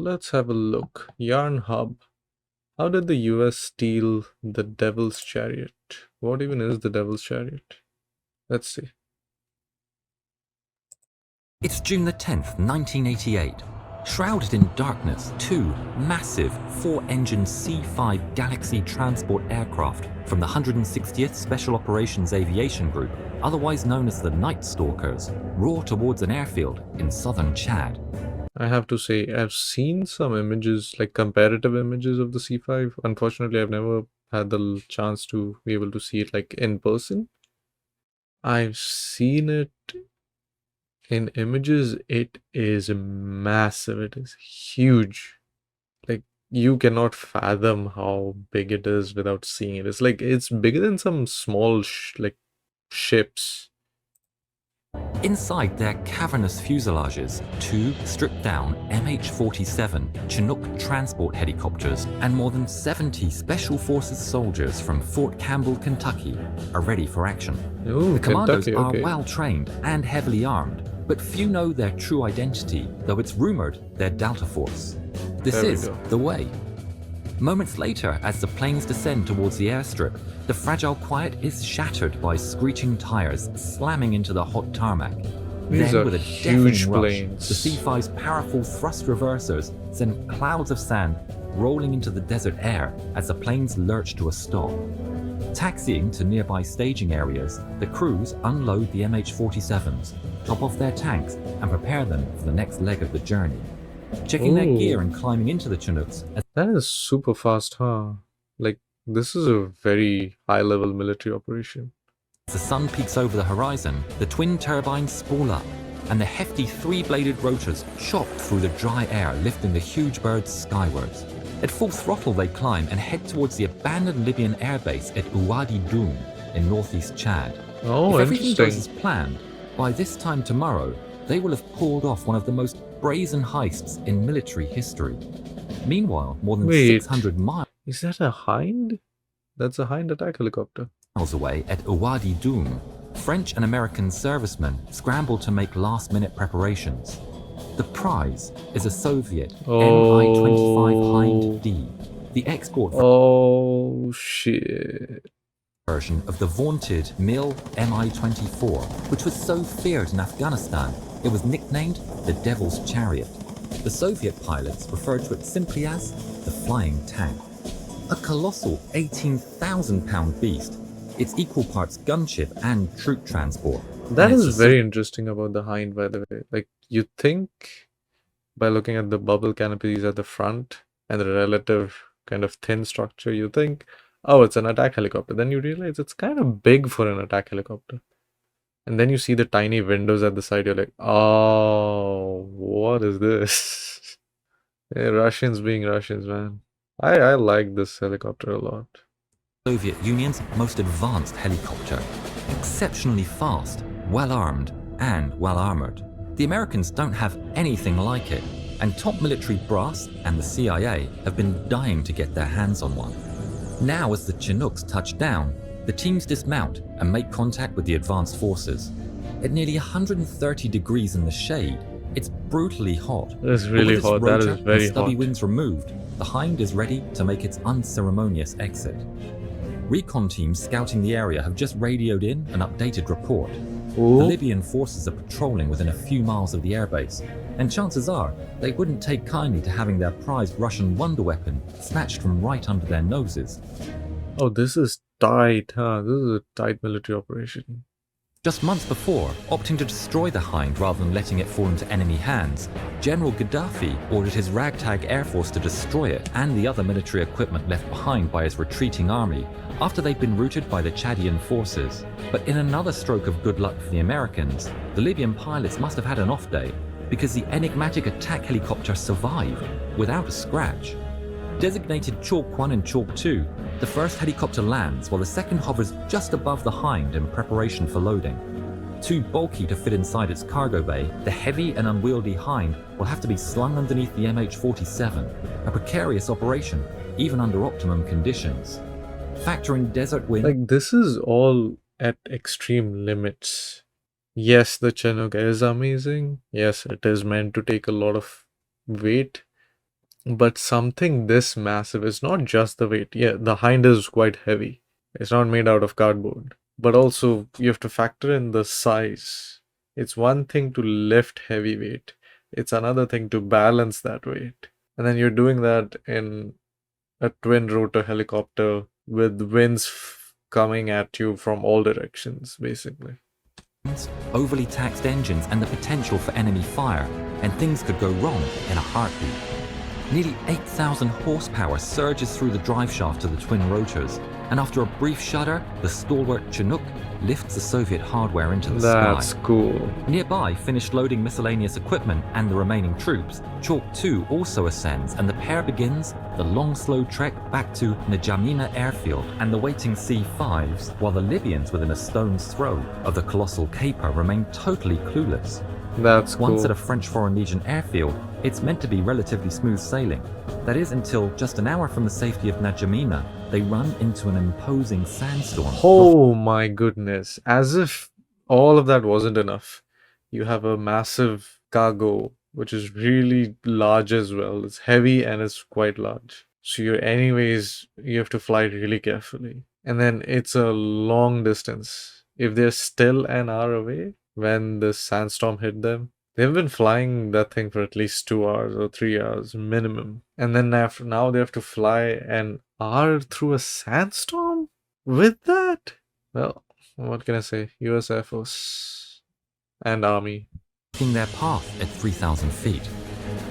let's have a look. Yarnhub. How did the US steal the Devil's Chariot? What even is the Devil's Chariot? Let's see. It's June the 10th, 1988. Shrouded in darkness, two massive four-engine C-5 Galaxy transport aircraft from the 160th Special Operations Aviation Group, otherwise known as the Night Stalkers, roar towards an airfield in southern Chad. I have to say, I've seen some images, like comparative images of the C5. Unfortunately, I've never had the chance to be able to see it like in person. I've seen it in images. It is massive. It is huge. Like, you cannot fathom how big it is without seeing it. It's like, it's bigger than some small ships. Inside their cavernous fuselages, two stripped-down MH-47 Chinook transport helicopters and more than 70 Special Forces soldiers from Fort Campbell, Kentucky are ready for action. Ooh, The commandos Kentucky, are okay. well-trained and heavily armed, but few know their true identity, though it's rumored they're Delta Force. This There we is go. the way. Moments later, as the planes descend towards the airstrip, the fragile quiet is shattered by screeching tires slamming into the hot tarmac. These Then, are with a huge deafening rush, planes. the C-5's powerful thrust reversers send clouds of sand rolling into the desert air as the planes lurch to a stop. Taxiing to nearby staging areas, the crews unload the MH-47s, top off their tanks, and prepare them for the next leg of the journey. Checking their Ooh. gear and climbing into the Chinooks as That is super fast, huh? Like, this is a very high-level military operation. the sun peaks over the horizon, the twin turbines spool up, and the hefty three-bladed rotors chop through the dry air, lifting the huge birds skywards. At full throttle, they climb and head towards the abandoned Libyan airbase at Ouadi Doum in northeast Chad. Oh, If everything goes as interesting. planned, by this time tomorrow, they will have pulled off one of the most brazen heists in military history. Meanwhile, more than Wait. 600 miles Is that a Hind? That's a Hind attack helicopter. away at Ouadi Doum, French and American servicemen scramble to make last-minute preparations. The prize is a Soviet Mi-25 Hind D, the export Oh, shit. version of the vaunted MiL Mi-24, which was so feared in Afghanistan, it was nicknamed the Devil's Chariot. The Soviet pilots referred to it simply as the Flying Tank. A colossal 18,000-pound beast, it's equal parts gunship and troop transport. That And it's is very interesting about the Hind, by the way. Like, you think by looking at the bubble canopies at the front and the relative kind of thin structure, you think, oh, it's an attack helicopter. Then you realize it's kind of big for an attack helicopter. And then you see the tiny windows at the side, you're like, oh, what is this? Hey, Russians being Russians, man. I like this helicopter a lot. Soviet Union's most advanced helicopter. Exceptionally fast, well-armed, and well-armored. The Americans don't have anything like it, and top military brass and the CIA have been dying to get their hands on one. Now, as the Chinooks touch down, the teams dismount and make contact with the advanced forces. At nearly 130 degrees in the shade, it's brutally hot. It's But really with its hot. That rotor is very and stubby hot. wings removed, the Hind is ready to make its unceremonious exit. Recon teams scouting the area have just radioed in an updated report. The Ooh. Libyan forces are patrolling within a few miles of the airbase, and chances are they wouldn't take kindly to having their prized Russian wonder weapon snatched from right under their noses. Oh, this is tight, huh? This is a tight military operation. Just months before, opting to destroy the Hind rather than letting it fall into enemy hands, General Gaddafi ordered his ragtag air force to destroy it and the other military equipment left behind by his retreating army after they'd been routed by the Chadian forces. But in another stroke of good luck for the Americans, the Libyan pilots must have had an off day because the enigmatic attack helicopter survived without a scratch. Designated Chalk 1 and Chalk 2, the first helicopter lands while the second hovers just above the Hind in preparation for loading. Too bulky to fit inside its cargo bay, the heavy and unwieldy Hind will have to be slung underneath the MH-47, a precarious operation, even under optimum conditions. Factor in desert wind. Like, this is all at extreme limits. Yes, the Chinook is amazing. Yes, it is meant to take a lot of weight. But something this massive is not just the weight. Yeah, the hind is quite heavy. It's not made out of cardboard. But also, you have to factor in the size. It's one thing to lift heavy weight, it's another thing to balance that weight. And then you're doing that in a twin rotor helicopter with winds coming at you from all directions, basically. Overly taxed engines and the potential for enemy fire, and things could go wrong in a heartbeat. Nearly 8,000 horsepower surges through the driveshaft of the twin rotors, and after a brief shudder, the stalwart Chinook lifts the Soviet hardware into the That's sky. cool. Nearby, finished loading miscellaneous equipment and the remaining troops, Chalk 2 also ascends, and the pair begins the long, slow trek back to N'Djamena airfield and the waiting C-5s, while the Libyans within a stone's throw of the colossal caper remain totally clueless. That's cool. Once at a French Foreign Legion airfield, it's meant to be relatively smooth sailing. That is until just an hour from the safety of N'Djamena, they run into an imposing sandstorm. Oh my goodness. As if all of that wasn't enough. You have a massive cargo, which is really large as well. It's heavy and it's quite large. So you have to fly really carefully. And then it's a long distance. If they're still an hour away when the sandstorm hit them, they've been flying that thing for at least 2 hours or 3 hours minimum. And then now they have to fly an hour through a sandstorm with that? Well, what can I say? US Air Force and Army. Blocking their path at 3,000 feet.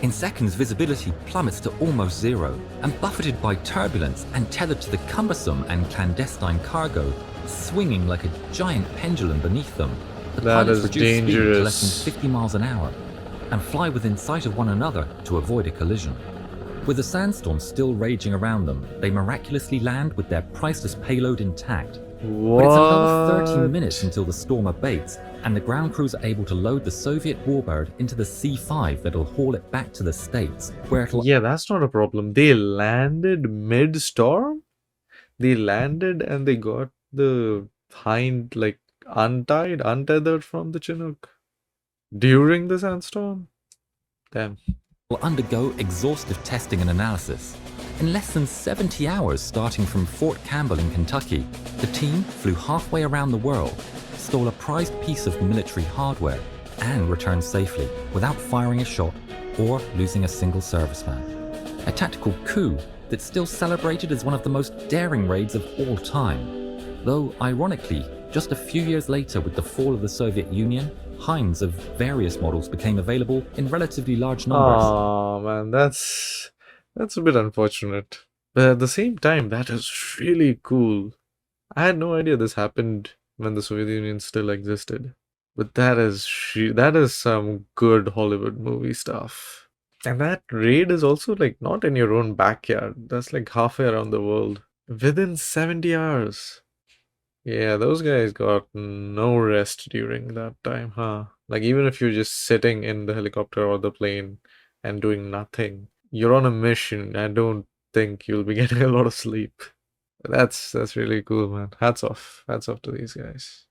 In seconds, visibility plummets to almost zero, and buffeted by turbulence and tethered to the cumbersome and clandestine cargo, swinging like a giant pendulum beneath them, the That pilots is reduce speed to less dangerous. than 50 miles an hour and fly within sight of one another to avoid a collision. With the sandstorm still raging around them, they miraculously land with their priceless payload intact. But it's another 30 minutes until the storm abates, and the ground crews are able to load the Soviet warbird into the C-5 that'll haul it back to the States, where it'll... Yeah, that's not a problem. They landed mid-storm? They landed and they got the hind, like, untethered from the Chinook during the sandstorm? Damn. will undergo exhaustive testing and analysis. In less than 70 hours starting from Fort Campbell in Kentucky, the team flew halfway around the world, stole a prized piece of military hardware, and returned safely without firing a shot or losing a single serviceman. A tactical coup that's still celebrated as one of the most daring raids of all time. Though, ironically, just a few years later with the fall of the Soviet Union, Hinds of various models became available in relatively large numbers. Oh man, that's a bit unfortunate. But at the same time, that is really cool. I had no idea this happened when the Soviet Union still existed. But that is some good Hollywood movie stuff. And that raid is also like not in your own backyard. That's like halfway around the world within 70 hours. Yeah, those guys got no rest during that time, huh? Like, even if you're just sitting in the helicopter or the plane and doing nothing, you're on a mission. I don't think you'll be getting a lot of sleep. That's really cool, man. Hats off. Hats off to these guys.